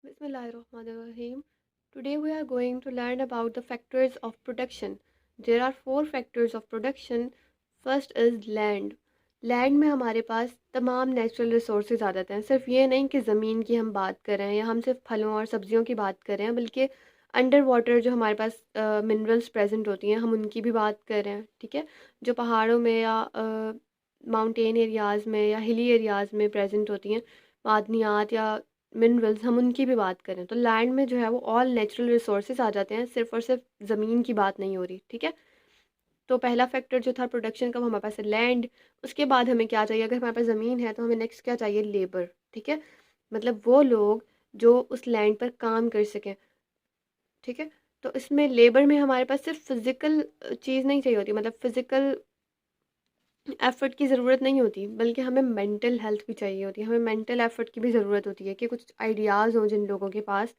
Bismillahirrahmanirrahim. Today we are going to learn about the factors of production. There are 4 factors of production. First is land. Land में हमारे पास तमाम natural resources आ जाते हैं. सिर्फ ये नहीं कि ज़मीन की हम बात कर रहे हैं या हम सिर्फ फलों और सब्जियों की बात कर रहे हैं, बल्कि अंडर वाटर जो हमारे पास मिनरल्स प्रेजेंट होती हैं हम उनकी भी बात कर रहे हैं. ठीक है, जो पहाड़ों में या माउंटेन एरियाज़ में या हिली एरियाज़ में प्रेजेंट होती हैं, मादनियात या मिनरल्स, हम उनकी भी बात करें तो लैंड में जो है वो ऑल नेचुरल रिसोर्सेज आ जाते हैं. सिर्फ और सिर्फ ज़मीन की बात नहीं हो रही. ठीक है, तो पहला फैक्टर जो था प्रोडक्शन का वो हमारे पास है लैंड. उसके बाद हमें क्या चाहिए? अगर हमारे पास ज़मीन है तो हमें नेक्स्ट क्या चाहिए? लेबर. ठीक है, मतलब वो लोग जो उस लैंड पर काम कर सकें. ठीक है, तो इसमें लेबर में हमारे पास सिर्फ फिज़िकल चीज़ नहीं चाहिए होती, मतलब फ़िज़िकल एफ़र्ट की ज़रूरत नहीं होती, बल्कि हमें मेंटल हेल्थ भी चाहिए होती है. हमें मेंटल एफ़र्ट की भी ज़रूरत होती है कि कुछ आइडियाज़ हों जिन लोगों के पास,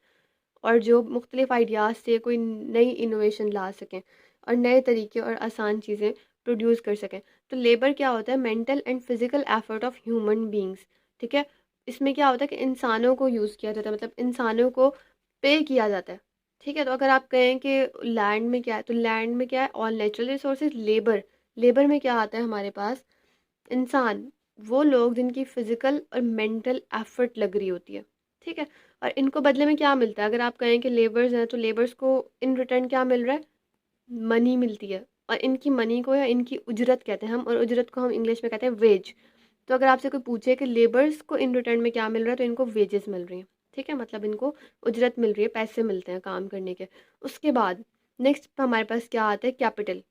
और जो मुख्तलिफ़ आइडियाज़ से कोई नई इनोवेशन ला सकें और नए तरीके और आसान चीज़ें प्रोड्यूस कर सकें. तो लेबर क्या होता है? Mental and physical effort of human beings. ठीक है, इसमें क्या होता है कि इंसानों को यूज़ किया जाता है, मतलब इंसानों को पे किया जाता है. ठीक है, तो अगर आप कहें कि लैंड में क्या है, तो लैंड में क्या है? All natural resources. Labour, labour में क्या आता है हमारे पास? इंसान, वो लोग जिनकी फ़िज़िकल और मेंटल एफ़र्ट लग रही होती है. ठीक है, और इनको बदले में क्या मिलता है? अगर आप कहें कि लेबर्स हैं तो लेबर्स को इन रिटर्न क्या मिल रहा है? मनी मिलती है. और इनकी मनी को या इनकी उजरत कहते हैं हम, और उजरत को हम इंग्लिश में कहते हैं वेज. तो अगर आपसे कोई पूछे कि लेबर्स को इन रिटर्न में क्या मिल रहा है, तो इनको वेजेस मिल रही हैं. ठीक है, मतलब इनको उजरत मिल रही है, पैसे मिलते हैं काम करने के. उसके बाद नेक्स्ट हमारे पास क्या आता है? कैपिटल.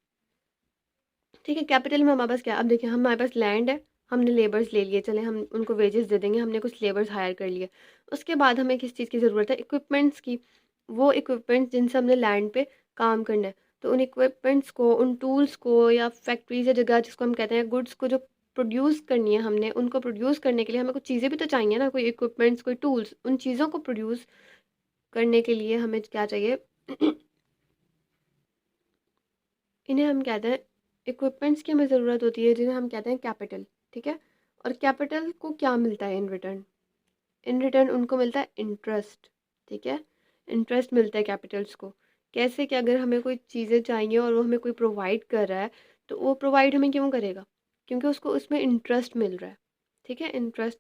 ठीक है, कैपिटल में हमारे पास क्या? अब देखिए, हमारे पास लैंड है, हमने लेबर्स ले लिए, चले हम उनको वेजेस दे देंगे, हमने कुछ लेबर्स हायर कर लिए. उसके बाद हमें किस चीज़ की ज़रूरत है? इक्विपमेंट्स की. वो इक्विपमेंट्स जिनसे हमने लैंड पे काम करना है, तो उन इक्विपमेंट्स को, उन टूल्स को, या फैक्ट्रीज या जगह जिसको हम कहते हैं गुड्स को जो प्रोड्यूस करनी है हमने, उनको प्रोड्यूस करने के लिए हमें कुछ चीज़ें भी तो चाहिए ना, कोई इक्विपमेंट्स, कोई टूल्स. उन चीज़ों को प्रोड्यूस करने के लिए हमें क्या चाहिए? इन्हें हम कहते हैं, इक्विपमेंट्स की हमें ज़रूरत होती है जिन्हें हम कहते हैं कैपिटल. ठीक है, और कैपिटल को क्या मिलता है इन रिटर्न? इन रिटर्न उनको मिलता है इंटरेस्ट. ठीक है, इंटरेस्ट मिलता है कैपिटल्स को. कैसे? कि अगर हमें कोई चीज़ें चाहिए और वो हमें कोई प्रोवाइड कर रहा है, तो वो प्रोवाइड हमें क्यों करेगा? क्योंकि उसको उसमें इंटरेस्ट मिल रहा है. ठीक है, इंटरेस्ट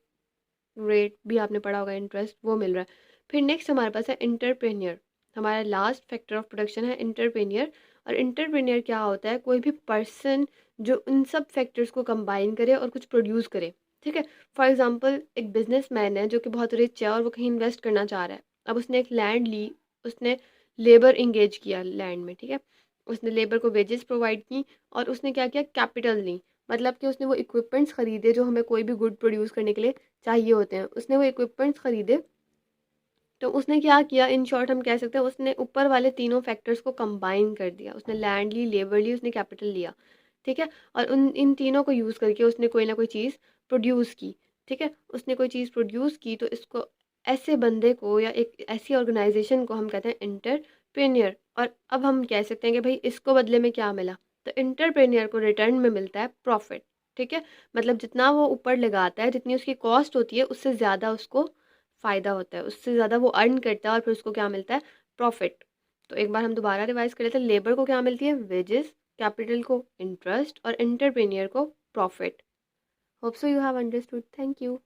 रेट भी आपने पढ़ा होगा, इंटरेस्ट वो मिल रहा है. फिर नेक्स्ट हमारे पास है इंटरप्रेन्योर. हमारा लास्ट फैक्टर ऑफ प्रोडक्शन है इंटरप्रेन्योर. और इंटरप्रेन्योर क्या होता है? कोई भी पर्सन जो उन सब फैक्टर्स को कंबाइन करे और कुछ प्रोड्यूस करे. ठीक है, फॉर एग्जांपल एक बिजनेसमैन है जो कि बहुत रिच है और वो कहीं इन्वेस्ट करना चाह रहा है. अब उसने एक लैंड ली, उसने लेबर इंगेज किया लैंड में. ठीक है, उसने लेबर को वेजेस प्रोवाइड की, और उसने क्या किया? कैपिटल ली. मतलब कि उसने वो इक्विपमेंट्स खरीदे जो हमें कोई भी गुड प्रोड्यूस करने के लिए चाहिए होते हैं. उसने वो इक्विपमेंट्स खरीदे. तो उसने क्या किया? इन शॉर्ट हम कह सकते हैं उसने ऊपर वाले तीनों फैक्टर्स को कंबाइन कर दिया. उसने लैंड ली, लेबर ली, उसने कैपिटल लिया. ठीक है, और उन इन तीनों को यूज़ करके उसने कोई ना कोई चीज़ प्रोड्यूस की. ठीक है, उसने कोई चीज़ प्रोड्यूस की, तो इसको, ऐसे बंदे को या एक ऐसी ऑर्गेनाइजेशन को हम कहते हैं एंटरप्रेन्योर. और अब हम कह सकते हैं कि भाई इसको बदले में क्या मिला? तो एंटरप्रेन्योर को रिटर्न में मिलता है प्रॉफिट. ठीक है, मतलब जितना वो ऊपर लगाता है, जितनी उसकी कॉस्ट होती है, उससे ज़्यादा उसको फ़ायदा होता है, उससे ज़्यादा वो अर्न करता है, और फिर उसको क्या मिलता है? प्रॉफिट. तो एक बार हम दोबारा रिवाइज कर लेते हैं. लेबर को क्या मिलती है? वेजेस. कैपिटल को इंटरेस्ट. और एंटरप्रेन्योर को profit. Hope so you have understood. Thank you.